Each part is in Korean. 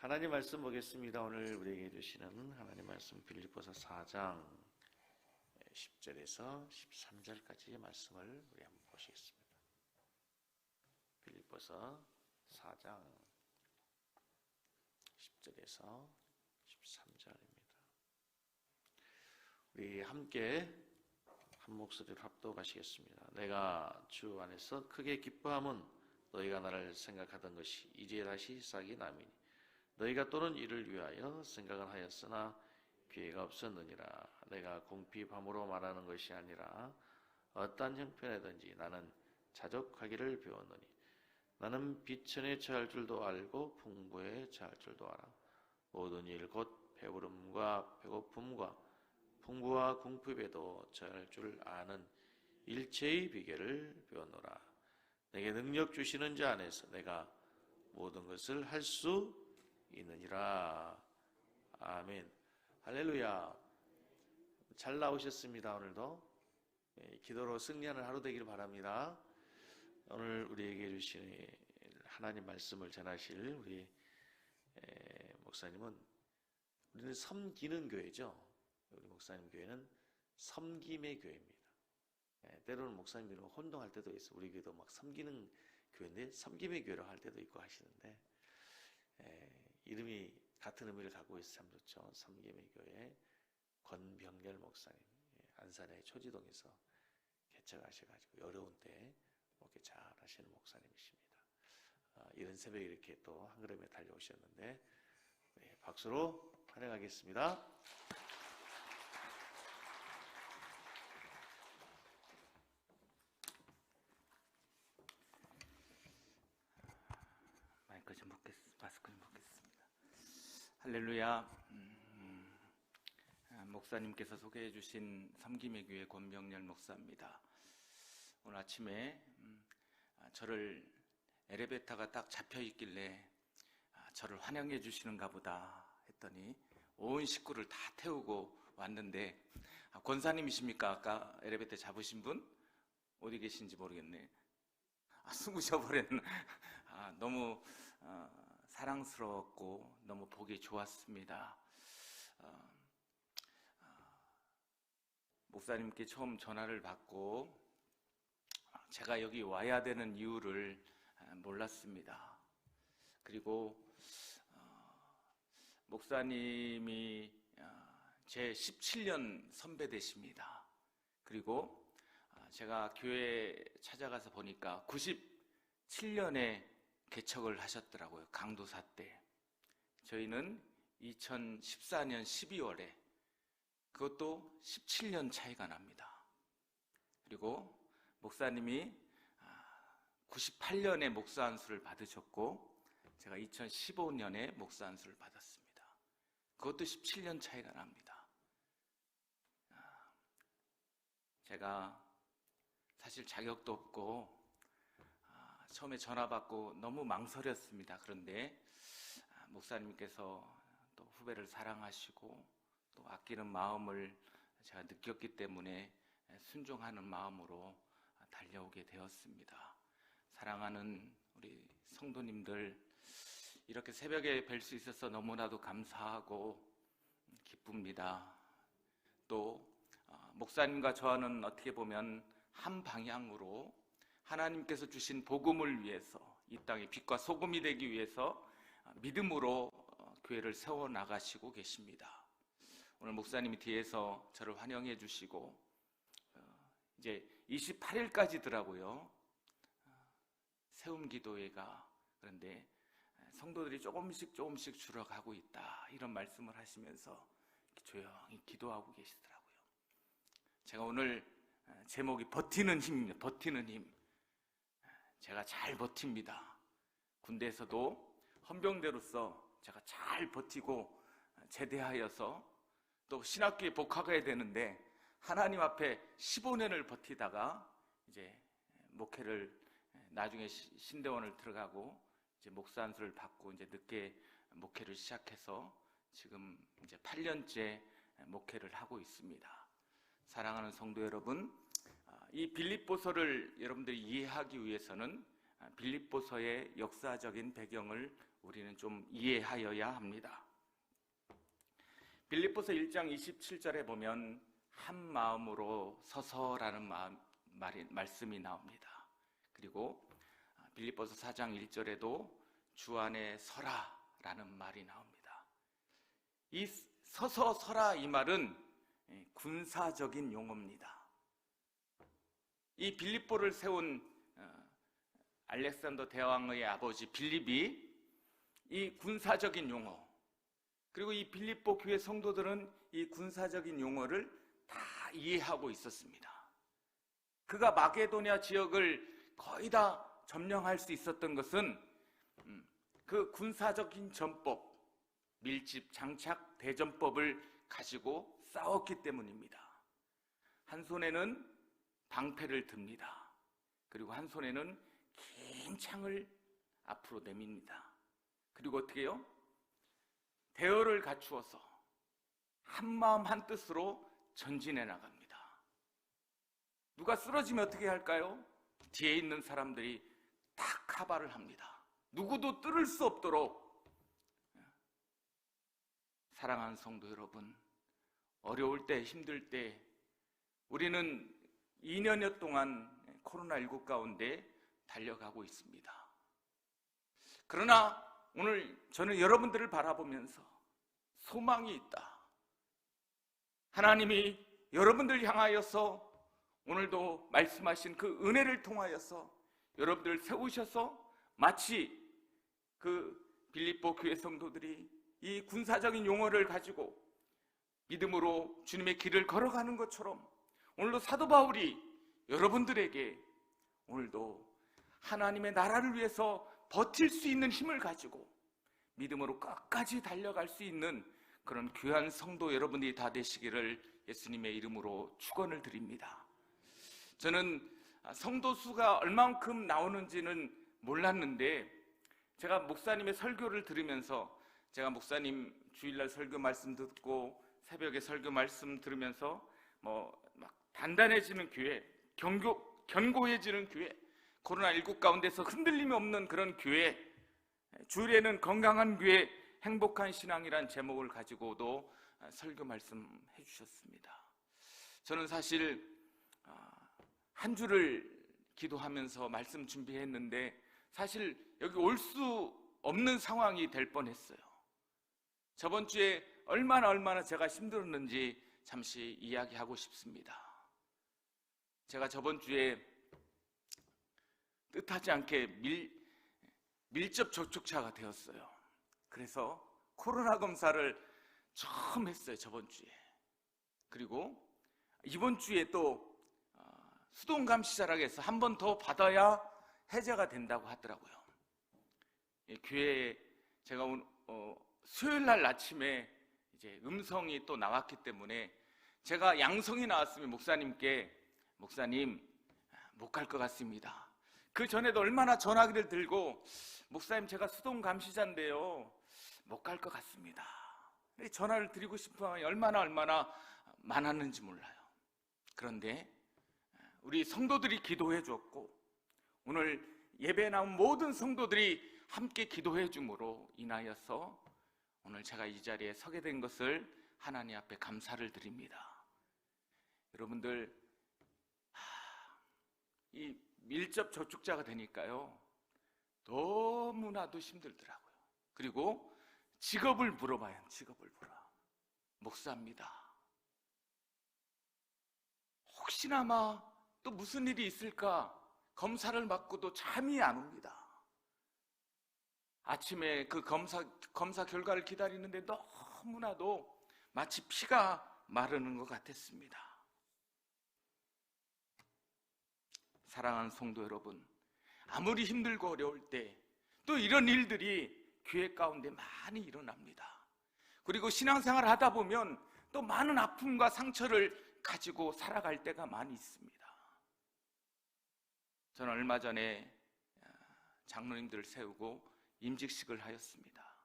하나님 말씀 보겠습니다. 오늘 우리에게 주시는 하나님 말씀 빌립보서 4장 10절에서 13절까지의 말씀을 우리 한번 보시겠습니다. 빌립보서 4장 10절에서 13절입니다. 우리 함께 한 목소리로 합독하시겠습니다. 내가 주 안에서 크게 기뻐함은 너희가 나를 생각하던 것이 이제 다시 싹이 남이니 너희가 또는 이를 위하여 생각을 하였으나 기회가 없었느니라. 내가 궁핍함으로 말하는 것이 아니라 어떠한 형편에든지 나는 자족하기를 배웠노니 나는 비천에 처할 줄도 알고 풍부에 처할 줄도 알아. 모든 일 곧 배부름과 배고픔과 풍부와 궁핍에도 처할 줄 아는 일체의 비결을 배웠노라. 내게 능력 주시는 자 안에서 내가 모든 것을 할 수 있느니라. 아멘. 할렐루야. 잘 나오셨습니다. 오늘도 기도로 승리하는 하루 되기를 바랍니다. 오늘 우리에게 주신 하나님 말씀을 전하실 우리 목사님은, 우리는 섬기는 교회죠. 우리 목사님 교회는 섬김의 교회입니다. 때로는 목사님들은 혼동할 때도 있어요. 우리 교회도 막 섬기는 교회인데 섬김의 교회로 할 때도 있고 하시는데, 이름이 같은 의미를 갖고 있어서 참 좋죠. 섬김의 교회 권병렬 목사님, 안산의 초지동에서 개척하셔가지고 어려운 때 목회 잘 하시는 목사님이십니다. 이른 새벽에 이렇게 또 한 걸음에 달려오셨는데 박수로 환영하겠습니다. 마스크 좀 벗겠습니다. 할렐루야. 목사님께서 소개해 주신 섬김의 교회 권병렬 목사입니다. 오늘 아침에 저를 엘리베이터가 딱 잡혀 있길래 저를 환영해 주시는가 보다 했더니 온 식구를 다 태우고 왔는데, 권사님이십니까? 아까 엘리베이터 잡으신 분? 어디 계신지 모르겠네. 숨으셔버렸네. 너무 사랑스러웠고 너무 보기 좋았습니다. 목사님께 처음 전화를 받고 제가 여기 와야 되는 이유를 몰랐습니다. 그리고 목사님이 제 17년 선배 되십니다. 그리고 제가 교회에 찾아가서 보니까 97년에 개척을 하셨더라고요. 강도사 때. 저희는 2014년 12월에, 그것도 17년 차이가 납니다. 그리고 목사님이 98년에 목사 안수를 받으셨고 제가 2015년에 목사 안수를 받았습니다. 그것도 17년 차이가 납니다. 제가 사실 자격도 없고 처음에 전화 받고 너무 망설였습니다. 그런데 목사님께서 또 후배를 사랑하시고 또 아끼는 마음을 제가 느꼈기 때문에 순종하는 마음으로 달려오게 되었습니다. 사랑하는 우리 성도님들, 이렇게 새벽에 뵐 수 있어서 너무나도 감사하고 기쁩니다. 또 목사님과 저와는 어떻게 보면 한 방향으로 하나님께서 주신 복음을 위해서, 이 땅의 빛과 소금이 되기 위해서 믿음으로 교회를 세워나가시고 계십니다. 오늘 목사님이 뒤에서 저를 환영해 주시고 이제 28일까지더라고요. 세움기도회가. 그런데 성도들이 조금씩 줄어가고 있다, 이런 말씀을 하시면서 조용히 기도하고 계시더라고요. 제가 오늘 제목이 버티는 힘입니다. 버티는 힘. 제가 잘 버팁니다. 군대에서도 헌병대로서 제가 잘 버티고 제대하여서 또 신학교에 복학해야 되는데 하나님 앞에 15년을 버티다가 이제 목회를, 나중에 신대원을 들어가고 이제 목사 안수를 받고 이제 늦게 목회를 시작해서 지금 이제 8년째 목회를 하고 있습니다. 사랑하는 성도 여러분, 이 빌립보서를 여러분들이 이해하기 위해서는 빌립보서의 역사적인 배경을 우리는 좀 이해하여야 합니다. 빌립보서 1장 27절에 보면 한 마음으로 서서라는 말씀이 나옵니다. 그리고 빌립보서 4장 1절에도 주 안에 서라라는 말이 나옵니다. 이 서서 서라 이 말은 군사적인 용어입니다. 이 빌립보를 세운 알렉산더 대왕의 아버지 빌립이 이 군사적인 용어, 그리고 이 빌립보 교회 성도들은 이 군사적인 용어를 다 이해하고 있었습니다. 그가 마게도냐 지역을 거의 다 점령할 수 있었던 것은 그 군사적인 전법, 밀집, 장착, 대전법을 가지고 싸웠기 때문입니다. 한 손에는 방패를 듭니다. 그리고 한 손에는 긴 창을 앞으로 내밉니다. 그리고 어떻게 해요? 대열을 갖추어서 한마음 한뜻으로 전진해 나갑니다. 누가 쓰러지면 어떻게 할까요? 뒤에 있는 사람들이 다 카바를 합니다. 누구도 뚫을 수 없도록. 사랑하는 성도 여러분, 어려울 때, 힘들 때 우리는 2년여 동안 코로나19 가운데 달려가고 있습니다. 그러나 오늘 저는 여러분들을 바라보면서 소망이 있다. 하나님이 여러분들 향하여서 오늘도 말씀하신 그 은혜를 통하여서 여러분들을 세우셔서 마치 그 빌립보 교회 성도들이 이 군사적인 용어를 가지고 믿음으로 주님의 길을 걸어가는 것처럼 오늘도 사도 바울이 여러분들에게 오늘도 하나님의 나라를 위해서 버틸 수 있는 힘을 가지고 믿음으로 끝까지 달려갈 수 있는 그런 귀한 성도 여러분들이 다 되시기를 예수님의 이름으로 축원을 드립니다. 저는 성도 수가 얼만큼 나오는지는 몰랐는데 제가 목사님의 설교를 들으면서, 제가 목사님 주일날 설교 말씀 듣고 새벽에 설교 말씀 들으면서 막 단단해지는 교회, 견고해지는 교회, 코로나19 가운데서 흔들림이 없는 그런 교회, 주일에는 건강한 교회, 행복한 신앙이란 제목을 가지고도 설교 말씀해 주셨습니다. 저는 사실 한 주를 기도하면서 말씀 준비했는데 사실 여기 올 수 없는 상황이 될 뻔했어요. 저번 주에 얼마나 제가 힘들었는지 잠시 이야기하고 싶습니다. 제가 저번 주에 뜻하지 않게 밀접 접촉자가 되었어요. 그래서 코로나 검사를 처음 했어요, 저번 주에. 그리고 이번 주에 또 수동감시자라고 해서 한 번 더 받아야 해제가 된다고 하더라고요. 교회에 제가 수요일 날 아침에 이제 음성이 또 나왔기 때문에 제가 양성이 나왔으면 목사님 못 갈 것 같습니다. 그 전에도 얼마나 전화기를 들고 목사님 제가 수동감시자인데요 못 갈 것 같습니다. 전화를 드리고 싶은 마음이 얼마나 많았는지 몰라요. 그런데 우리 성도들이 기도해 줬고 오늘 예배에 나온 모든 성도들이 함께 기도해 줌으로 인하여서 오늘 제가 이 자리에 서게 된 것을 하나님 앞에 감사를 드립니다. 여러분들 이 밀접 접촉자가 되니까요 너무나도 힘들더라고요. 그리고 직업을 물어봐요. 직업을 물어. 목사입니다. 혹시나마 또 무슨 일이 있을까 검사를 받고도 잠이 안 옵니다. 아침에 그 검사 결과를 기다리는데 너무나도 마치 피가 마르는 것 같았습니다. 사랑하는 성도 여러분, 아무리 힘들고 어려울 때 또 이런 일들이 교회 가운데 많이 일어납니다. 그리고 신앙생활을 하다 보면 또 많은 아픔과 상처를 가지고 살아갈 때가 많이 있습니다. 저는 얼마 전에 장로님들을 세우고 임직식을 하였습니다.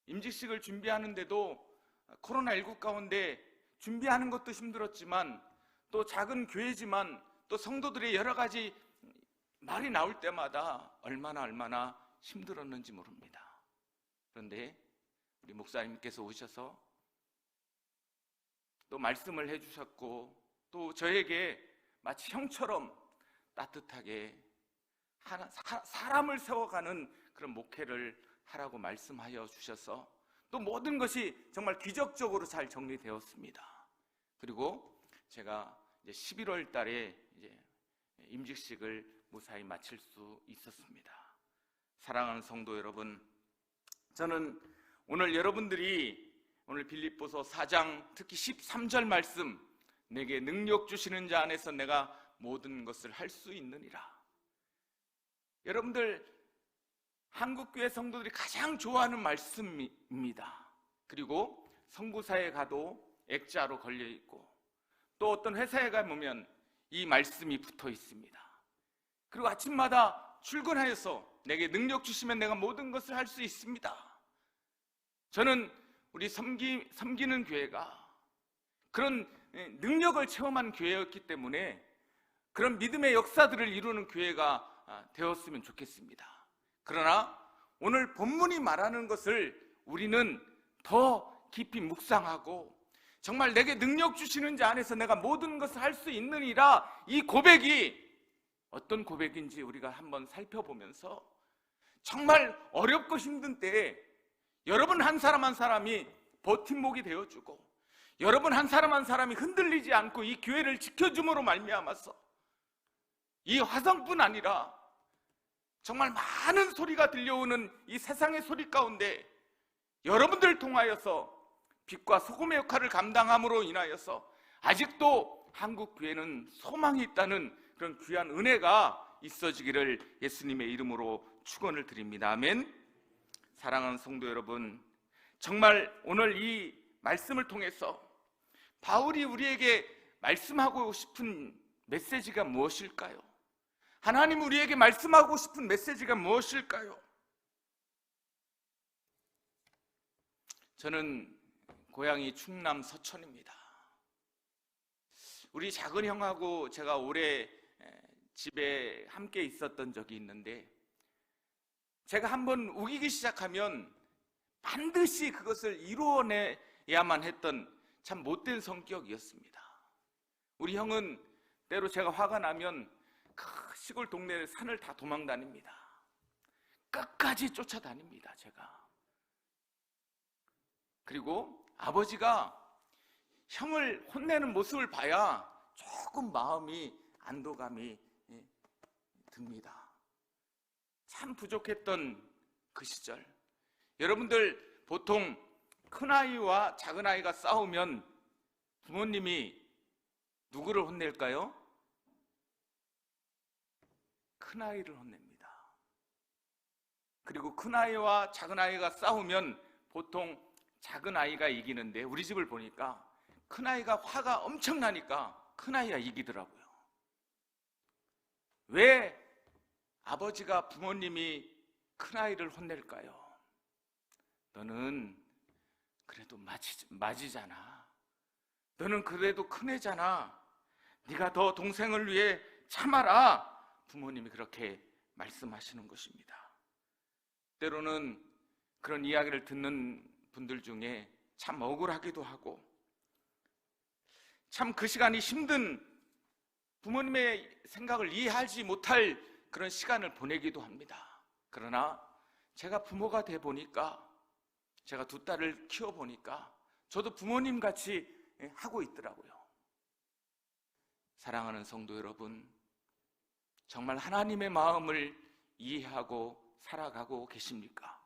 임직식을 준비하는데도 코로나19 가운데 준비하는 것도 힘들었지만 또 작은 교회지만 또 성도들의 여러 가지 말이 나올 때마다 얼마나 힘들었는지 모릅니다. 그런데 우리 목사님께서 오셔서 또 말씀을 해주셨고, 또 저에게 마치 형처럼 따뜻하게 사람을 세워가는 그런 목회를 하라고 말씀하여 주셔서 또 모든 것이 정말 기적적으로 잘 정리되었습니다. 그리고 제가 이제 11월 달에 이제 임직식을 무사히 마칠 수 있었습니다. 사랑하는 성도 여러분, 저는 오늘 여러분들이 오늘 빌립보서 4장 특히 13절 말씀, 내게 능력 주시는 자 안에서 내가 모든 것을 할 수 있느니라. 여러분들 한국교회 성도들이 가장 좋아하는 말씀입니다. 그리고 선교사에 가도 액자로 걸려 있고, 또 어떤 회사에 가보면 이 말씀이 붙어 있습니다. 그리고 아침마다 출근하여서 내게 능력 주시면 내가 모든 것을 할 수 있습니다. 저는 우리 섬기는 교회가 그런 능력을 체험한 교회였기 때문에 그런 믿음의 역사들을 이루는 교회가 되었으면 좋겠습니다. 그러나 오늘 본문이 말하는 것을 우리는 더 깊이 묵상하고, 정말 내게 능력 주시는 자 안에서 내가 모든 것을 할 수 있느니라, 이 고백이 어떤 고백인지 우리가 한번 살펴보면서 정말 어렵고 힘든 때에 여러분 한 사람 한 사람이 버팀목이 되어주고, 여러분 한 사람 한 사람이 흔들리지 않고 이 교회를 지켜줌으로 말미암아서 이 화성뿐 아니라 정말 많은 소리가 들려오는 이 세상의 소리 가운데 여러분들을 통하여서 빛과 소금의 역할을 감당함으로 인하여서 아직도 한국 교회는 소망이 있다는 그런 귀한 은혜가 있어지기를 예수님의 이름으로 축원을 드립니다. 아멘. 사랑하는 성도 여러분, 정말 오늘 이 말씀을 통해서 바울이 우리에게 말씀하고 싶은 메시지가 무엇일까요? 하나님 우리에게 말씀하고 싶은 메시지가 무엇일까요? 저는 고향이 충남 서천입니다. 우리 작은 형하고 제가 오래 집에 함께 있었던 적이 있는데, 제가 한번 우기기 시작하면 반드시 그것을 이루어내야만 했던 참 못된 성격이었습니다. 우리 형은 때로 제가 화가 나면 그 시골 동네 산을 다 도망 다닙니다. 끝까지 쫓아다닙니다, 제가. 그리고 아버지가 형을 혼내는 모습을 봐야 조금 마음이 안도감이 듭니다. 참 부족했던 그 시절. 여러분들 보통 큰아이와 작은아이가 싸우면 부모님이 누구를 혼낼까요? 큰아이를 혼냅니다. 그리고 큰아이와 작은아이가 싸우면 보통 작은아이가 이기는데, 우리 집을 보니까 큰아이가 화가 엄청나니까 큰아이가 이기더라고요. 왜 아버지가, 부모님이 큰아이를 혼낼까요? 너는 그래도 맞이잖아. 너는 그래도 큰애잖아. 네가 더 동생을 위해 참아라. 부모님이 그렇게 말씀하시는 것입니다. 때로는 그런 이야기를 듣는 분들 중에 참 억울하기도 하고, 참 그 시간이 힘든, 부모님의 생각을 이해하지 못할 그런 시간을 보내기도 합니다. 그러나 제가 부모가 돼 보니까, 제가 두 딸을 키워보니까 저도 부모님 같이 하고 있더라고요. 사랑하는 성도 여러분, 정말 하나님의 마음을 이해하고 살아가고 계십니까?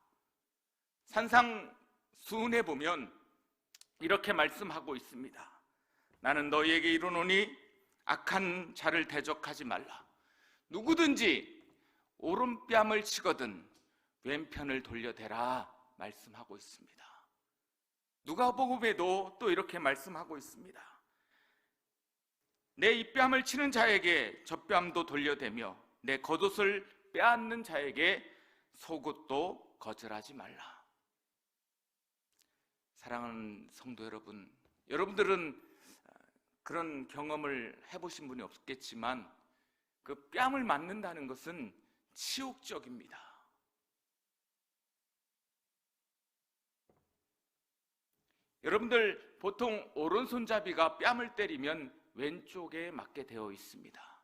산상수훈에 보면 이렇게 말씀하고 있습니다. 나는 너희에게 이르노니 악한 자를 대적하지 말라. 누구든지 오른뺨을 치거든 왼편을 돌려대라 말씀하고 있습니다. 누가복음에도 또 이렇게 말씀하고 있습니다. 내 입뺨을 치는 자에게 젖뺨도 돌려대며 내 겉옷을 빼앗는 자에게 속옷도 거절하지 말라. 사랑하는 성도 여러분, 여러분들은 그런 경험을 해보신 분이 없겠지만 그 뺨을 맞는다는 것은 치욕적입니다. 여러분들 보통 오른손잡이가 뺨을 때리면 왼쪽에 맞게 되어 있습니다.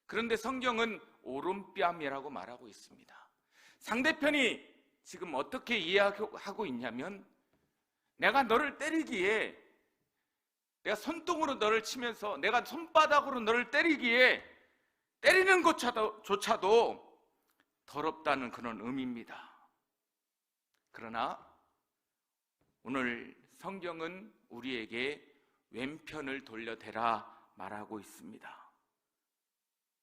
그런데 성경은 오른뺨이라고 말하고 있습니다. 상대편이 지금 어떻게 이해하고 있냐면, 내가 너를 때리기에, 내가 손등으로 너를 치면서 내가 손바닥으로 너를 때리기에 때리는 것조차도 더럽다는 그런 의미입니다. 그러나 오늘 성경은 우리에게 왼편을 돌려대라 말하고 있습니다.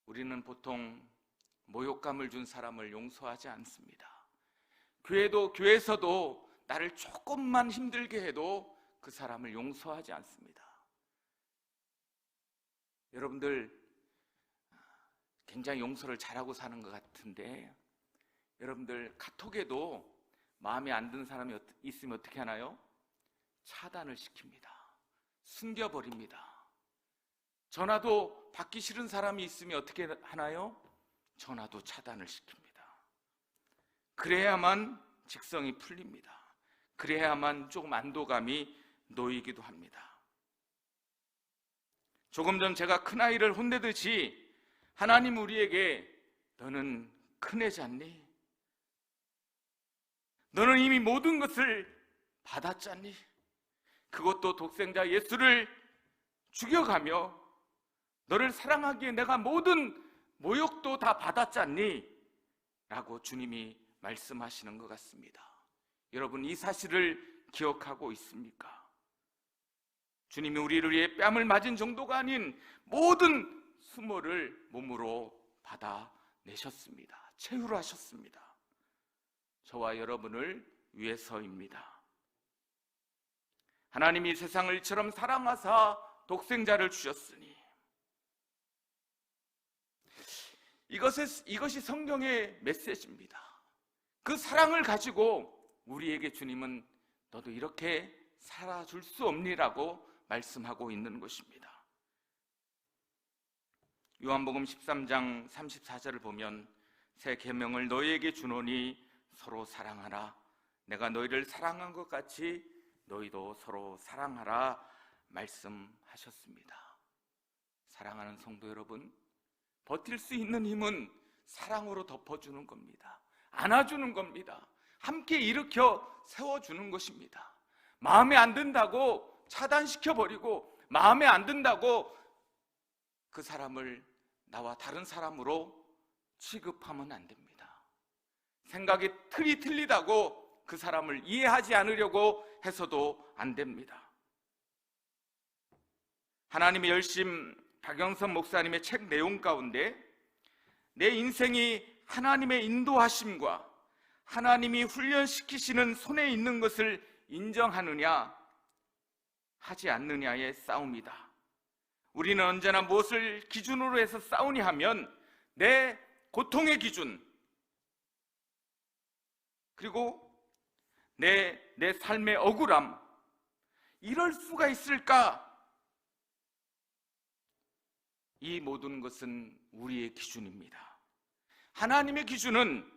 우리는 보통 모욕감을 준 사람을 용서하지 않습니다. 교회에서도 나를 조금만 힘들게 해도 그 사람을 용서하지 않습니다. 여러분들 굉장히 용서를 잘하고 사는 것 같은데, 여러분들 카톡에도 마음에 안 드는 사람이 있으면 어떻게 하나요? 차단을 시킵니다. 숨겨버립니다. 전화도 받기 싫은 사람이 있으면 어떻게 하나요? 전화도 차단을 시킵니다. 그래야만 직성이 풀립니다. 그래야만 조금 안도감이 놓이기도 합니다. 조금 전 제가 큰아이를 혼내듯이 하나님 우리에게 너는 큰애잖니? 너는 이미 모든 것을 받았잖니? 그것도 독생자 예수를 죽여가며 너를 사랑하기에 내가 모든 모욕도 다 받았잖니? 라고 주님이 말씀하시는 것 같습니다. 여러분, 이 사실을 기억하고 있습니까? 주님이 우리를 위해 뺨을 맞은 정도가 아닌 모든 수모를 몸으로 받아내셨습니다. 채울하셨습니다. 저와 여러분을 위해서입니다. 하나님이 세상을 이처럼 사랑하사 독생자를 주셨으니, 이것이 성경의 메시지입니다. 그 사랑을 가지고 우리에게 주님은 너도 이렇게 살아줄 수 없니라고 말씀하고 있는 것입니다. 요한복음 13장 34절을 보면 새 계명을 너희에게 주노니 서로 사랑하라. 내가 너희를 사랑한 것 같이 너희도 서로 사랑하라 말씀하셨습니다. 사랑하는 성도 여러분, 버틸 수 있는 힘은 사랑으로 덮어주는 겁니다. 안아주는 겁니다. 함께 일으켜 세워주는 것입니다. 마음에 안 든다고 차단시켜버리고, 마음에 안 든다고 그 사람을 나와 다른 사람으로 취급하면 안 됩니다. 생각이 틀이 틀리다고 그 사람을 이해하지 않으려고 해서도 안 됩니다. 하나님의 열심 박영선 목사님의 책 내용 가운데 내 인생이 하나님의 인도하심과 하나님이 훈련시키시는 손에 있는 것을 인정하느냐 하지 않느냐의 싸움이다. 우리는 언제나 무엇을 기준으로 해서 싸우니 하면 내 고통의 기준, 그리고 내 삶의 억울함, 이럴 수가 있을까? 이 모든 것은 우리의 기준입니다. 하나님의 기준은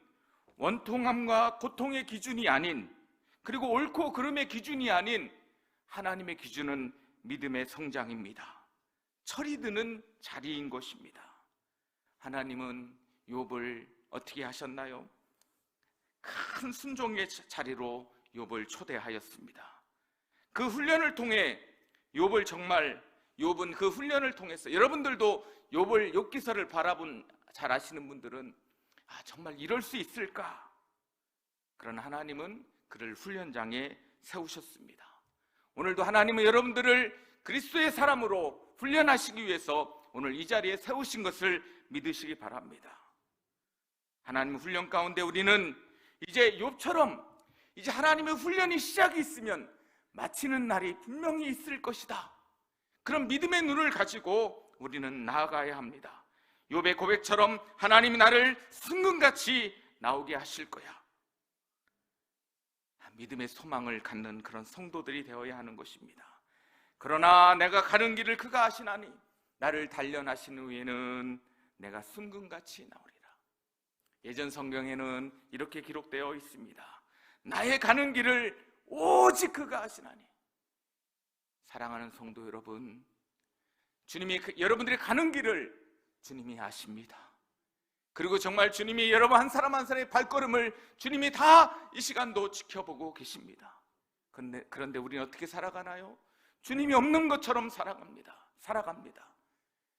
원통함과 고통의 기준이 아닌, 그리고 옳고 그름의 기준이 아닌 하나님의 기준은 믿음의 성장입니다. 철이 드는 자리인 것입니다. 하나님은 욥을 어떻게 하셨나요? 큰 순종의 자리로 욥을 초대하였습니다. 그 훈련을 통해 욥은 그 훈련을 통해서, 여러분들도 욥을 욥기서를 바라본 잘 아시는 분들은 정말 이럴 수 있을까? 그러나 하나님은 그를 훈련장에 세우셨습니다. 오늘도 하나님은 여러분들을 그리스도의 사람으로 훈련하시기 위해서 오늘 이 자리에 세우신 것을 믿으시기 바랍니다. 하나님의 훈련 가운데 우리는 이제 욥처럼 이제 하나님의 훈련이 시작이 있으면 마치는 날이 분명히 있을 것이다. 그런 믿음의 눈을 가지고 우리는 나아가야 합니다. 욥의 고백처럼 하나님이 나를 승금같이 나오게 하실 거야. 믿음의 소망을 갖는 그런 성도들이 되어야 하는 것입니다. 그러나 내가 가는 길을 그가 아시나니 나를 단련하신 후에는 내가 순금같이 나오리라. 예전 성경에는 이렇게 기록되어 있습니다. 나의 가는 길을 오직 그가 아시나니 사랑하는 성도 여러분, 주님이 여러분들이 가는 길을 주님이 아십니다. 그리고 정말 주님이 여러분 한 사람 한 사람의 발걸음을 주님이 다 이 시간도 지켜보고 계십니다. 그런데 우리는 어떻게 살아가나요? 주님이 없는 것처럼 살아갑니다.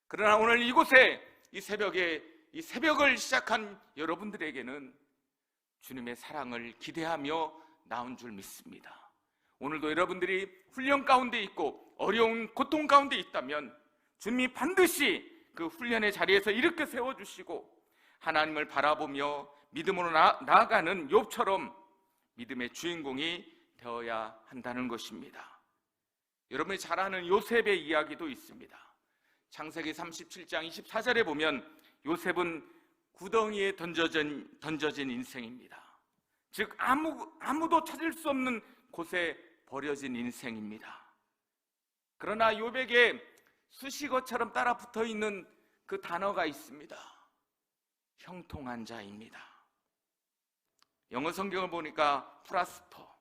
그러나 오늘 이곳에 이 새벽을 시작한 여러분들에게는 주님의 사랑을 기대하며 나온 줄 믿습니다. 오늘도 여러분들이 훈련 가운데 있고 어려운 고통 가운데 있다면 주님이 반드시 그 훈련의 자리에서 이렇게 세워주시고 하나님을 바라보며 믿음으로 나아가는 욥처럼 믿음의 주인공이 되어야 한다는 것입니다. 여러분이 잘 아는 요셉의 이야기도 있습니다. 창세기 37장 24절에 보면 요셉은 구덩이에 던져진 인생입니다. 즉 아무도 찾을 수 없는 곳에 버려진 인생입니다. 그러나 욥에게 수식어처럼 따라 붙어있는 그 단어가 있습니다. 형통한 자입니다. 영어 성경을 보니까 프라스퍼,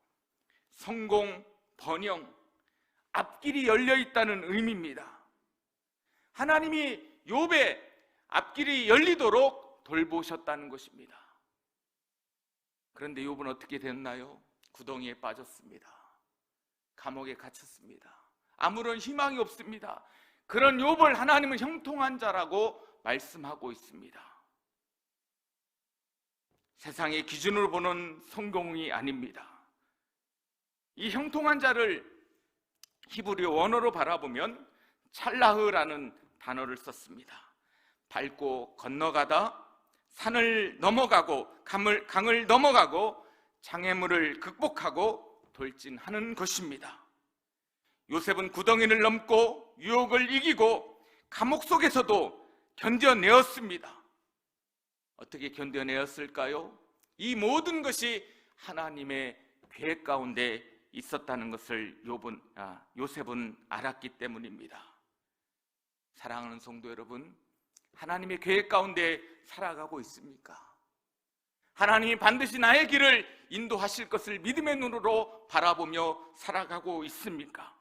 성공, 번영, 앞길이 열려있다는 의미입니다. 하나님이 욥의 앞길이 열리도록 돌보셨다는 것입니다. 그런데 욥은 어떻게 됐나요? 구덩이에 빠졌습니다. 감옥에 갇혔습니다. 아무런 희망이 없습니다. 그런 욥을 하나님은 형통한 자라고 말씀하고 있습니다. 세상의 기준으로 보는 성공이 아닙니다. 이 형통한 자를 히브리 원어로 바라보면 찰라흐라는 단어를 썼습니다. 밟고 건너가다, 산을 넘어가고 강을 넘어가고 장애물을 극복하고 돌진하는 것입니다. 요셉은 구덩이를 넘고 유혹을 이기고 감옥 속에서도 견뎌내었습니다. 어떻게 견뎌내었을까요? 이 모든 것이 하나님의 계획 가운데 있었다는 것을 요셉은 알았기 때문입니다. 사랑하는 성도 여러분, 하나님의 계획 가운데 살아가고 있습니까? 하나님이 반드시 나의 길을 인도하실 것을 믿음의 눈으로 바라보며 살아가고 있습니까?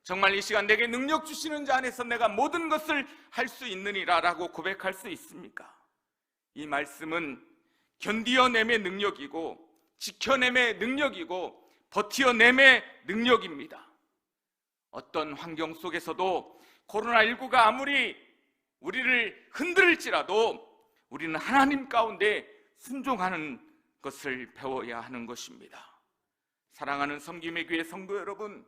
정말 이 시간 내게 능력 주시는 자 안에서 내가 모든 것을 할 수 있느니라 라고 고백할 수 있습니까? 이 말씀은 견디어냄의 능력이고 지켜냄의 능력이고 버티어냄의 능력입니다. 어떤 환경 속에서도 코로나19가 아무리 우리를 흔들지라도 우리는 하나님 가운데 순종하는 것을 배워야 하는 것입니다. 사랑하는 섬김의 교회 성도 여러분,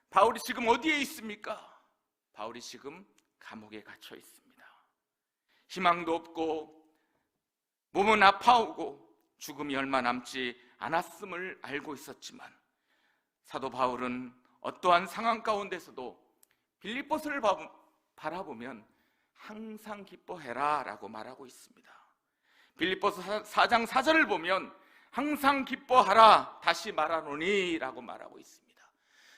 바울이 지금 어디에 있습니까? 바울이 지금 감옥에 갇혀 있습니다. 희망도 없고 몸은 아파오고 죽음이 얼마 남지 않았음을 알고 있었지만 사도 바울은 어떠한 상황 가운데서도 빌립보서를 바라보면 항상 기뻐해라 라고 말하고 있습니다. 빌립보서 4장 4절을 보면 항상 기뻐하라 다시 말하노니 라고 말하고 있습니다.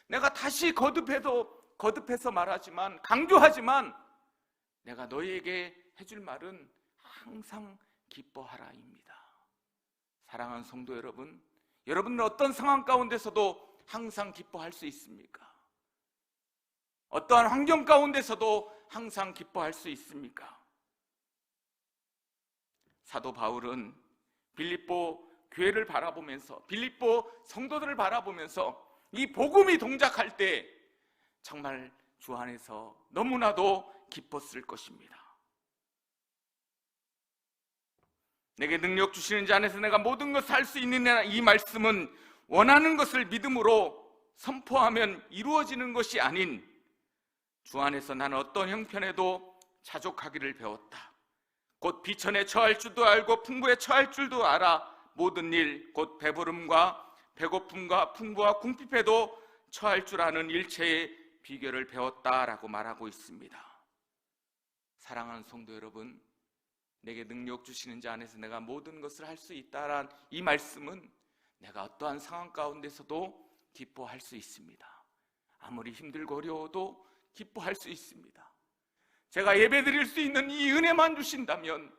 내가 다시 거듭해서 말하지만 강조하지만 내가 너희에게 해줄 말은 항상 기뻐하라입니다. 사랑하는 성도 여러분, 여러분은 어떤 상황 가운데서도 항상 기뻐할 수 있습니까? 어떠한 환경 가운데서도 항상 기뻐할 수 있습니까? 사도 바울은 빌립보 교회를 바라보면서 빌립보 성도들을 바라보면서 이 복음이 동작할 때 정말 주 안에서 너무나도 기뻤을 것입니다. 내게 능력 주시는 자 안에서 내가 모든 것을 할 수 있느냐, 이 말씀은 원하는 것을 믿음으로 선포하면 이루어지는 것이 아닌 주 안에서 나는 어떤 형편에도 자족하기를 배웠다. 곧 비천에 처할 줄도 알고 풍부에 처할 줄도 알아. 모든 일 곧 배부름과 배고픔과 풍부와 궁핍에도 처할 줄 아는 일체의 비결을 배웠다라고 말하고 있습니다. 사랑하는 성도 여러분, 내게 능력 주시는 자 안에서 내가 모든 것을 할 수 있다란 이 말씀은 내가 어떠한 상황 가운데서도 기뻐할 수 있습니다. 아무리 힘들고 어려워도 기뻐할 수 있습니다. 제가 예배드릴 수 있는 이 은혜만 주신다면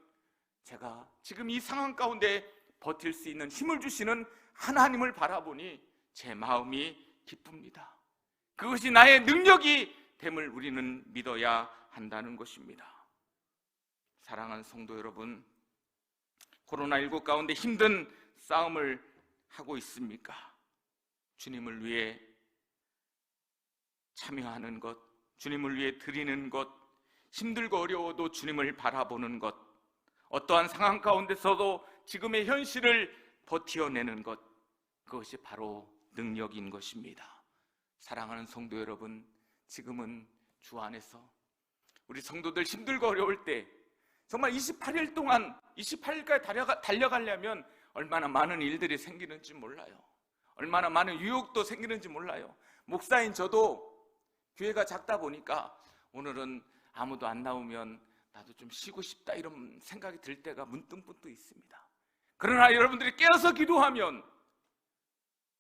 제가 지금 이 상황 가운데 버틸 수 있는 힘을 주시는 하나님을 바라보니 제 마음이 기쁩니다. 그것이 나의 능력이 됨을 우리는 믿어야 한다는 것입니다. 사랑하는 성도 여러분, 코로나19 가운데 힘든 싸움을 하고 있습니까? 주님을 위해 참여하는 것, 주님을 위해 드리는 것, 힘들고 어려워도 주님을 바라보는 것, 어떠한 상황 가운데서도 지금의 현실을 버티어내는 것, 그것이 바로 능력인 것입니다. 사랑하는 성도 여러분, 지금은 주 안에서 우리 성도들 힘들고 어려울 때 정말 28일 동안 28일까지 달려가려면 얼마나 많은 일들이 생기는지 몰라요. 얼마나 많은 유혹도 생기는지 몰라요. 목사인 저도 교회가 작다 보니까 오늘은 아무도 안 나오면 나도 좀 쉬고 싶다 이런 생각이 들 때가 문득문득 있습니다. 그러나 여러분들이 깨어서 기도하면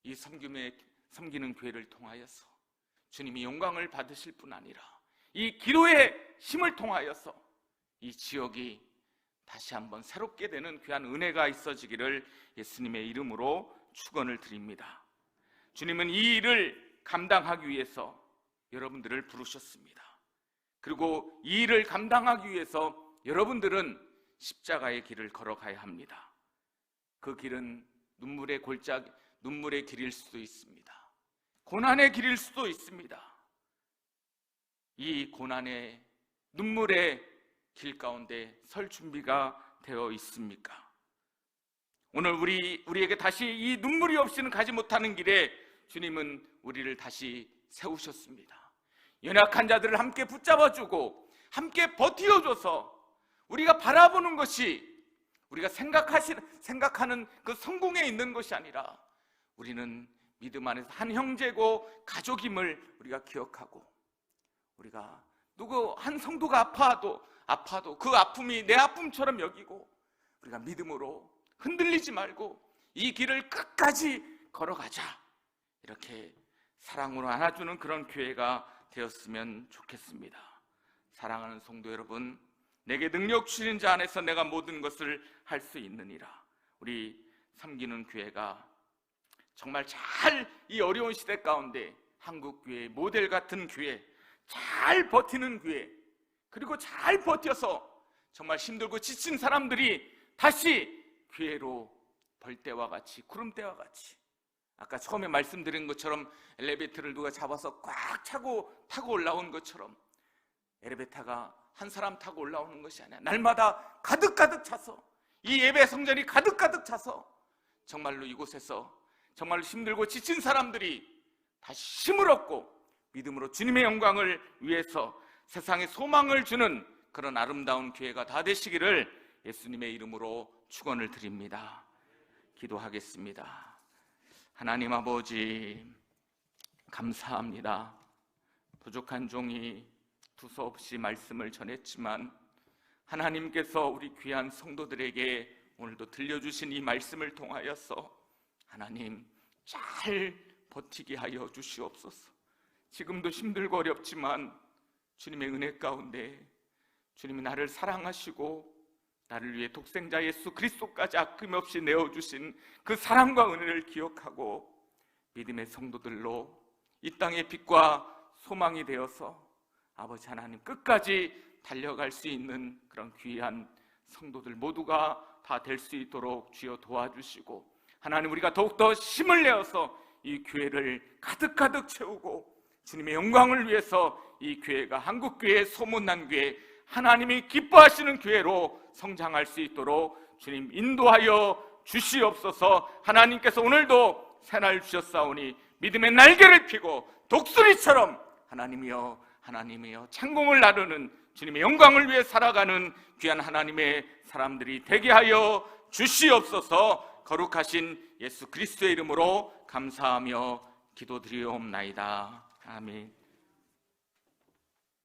이 섬기는 교회를 통하여서 주님이 영광을 받으실 뿐 아니라 이 기도의 힘을 통하여서 이 지역이 다시 한번 새롭게 되는 귀한 은혜가 있어지기를 예수님의 이름으로 축원을 드립니다. 주님은 이 일을 감당하기 위해서 여러분들을 부르셨습니다. 그리고 이 일을 감당하기 위해서 여러분들은 십자가의 길을 걸어가야 합니다. 그 길은 눈물의 길일 수도 있습니다. 고난의 길일 수도 있습니다. 이 고난의 눈물의 길 가운데 설 준비가 되어 있습니까? 오늘 우리에게 다시 이 눈물이 없이는 가지 못하는 길에 주님은 우리를 다시 세우셨습니다. 연약한 자들을 함께 붙잡아주고 함께 버티어줘서 우리가 바라보는 것이 우리가 생각하는 그 성공에 있는 것이 아니라 우리는 믿음 안에서 한 형제고 가족임을 우리가 기억하고, 우리가 한 성도가 아파도 그 아픔이 내 아픔처럼 여기고 우리가 믿음으로 흔들리지 말고 이 길을 끝까지 걸어가자, 이렇게 사랑으로 안아주는 그런 교회가 되었으면 좋겠습니다. 사랑하는 성도 여러분, 내게 능력 주시는 자 안에서 내가 모든 것을 할 수 있느니라. 우리 섬기는 교회가 정말 잘 이 어려운 시대 가운데 한국교회의 모델 같은 교회, 잘 버티는 교회, 그리고 잘 버텨서 정말 힘들고 지친 사람들이 다시 교회로 벌떼와 같이, 구름대와 같이, 아까 처음에 말씀드린 것처럼 엘리베이터를 누가 잡아서 꽉 차고 타고 올라온 것처럼 엘리베이터가 한 사람 타고 올라오는 것이 아니라 날마다 가득가득 차서, 이 예배 성전이 가득가득 차서 정말로 이곳에서 정말로 힘들고 지친 사람들이 다시 힘을 얻고 믿음으로 주님의 영광을 위해서 세상에 소망을 주는 그런 아름다운 교회가 다 되시기를 예수님의 이름으로 축원을 드립니다. 기도하겠습니다. 하나님 아버지, 감사합니다. 부족한 종이 두서없이 말씀을 전했지만 하나님께서 우리 귀한 성도들에게 오늘도 들려주신 이 말씀을 통하여서 하나님 잘 버티게 하여 주시옵소서. 지금도 힘들고 어렵지만 주님의 은혜 가운데 주님이 나를 사랑하시고 나를 위해 독생자 예수 그리스도까지 아낌없이 내어주신 그 사랑과 은혜를 기억하고 믿음의 성도들로 이 땅의 빛과 소망이 되어서 아버지 하나님 끝까지 달려갈 수 있는 그런 귀한 성도들 모두가 다 될 수 있도록 주여 도와주시고, 하나님 우리가 더욱더 힘을 내어서 이 교회를 가득가득 채우고 주님의 영광을 위해서 이 교회가 한국교회의 소문난 교회, 하나님이 기뻐하시는 교회로 성장할 수 있도록 주님 인도하여 주시옵소서. 하나님께서 오늘도 새날 주셨사오니 믿음의 날개를 펴고 독수리처럼 하나님이여 창공을 나르는 주님의 영광을 위해 살아가는 귀한 하나님의 사람들이 되게 하여 주시옵소서. 거룩하신 예수 그리스도의 이름으로 감사하며 기도드리옵나이다. 아멘.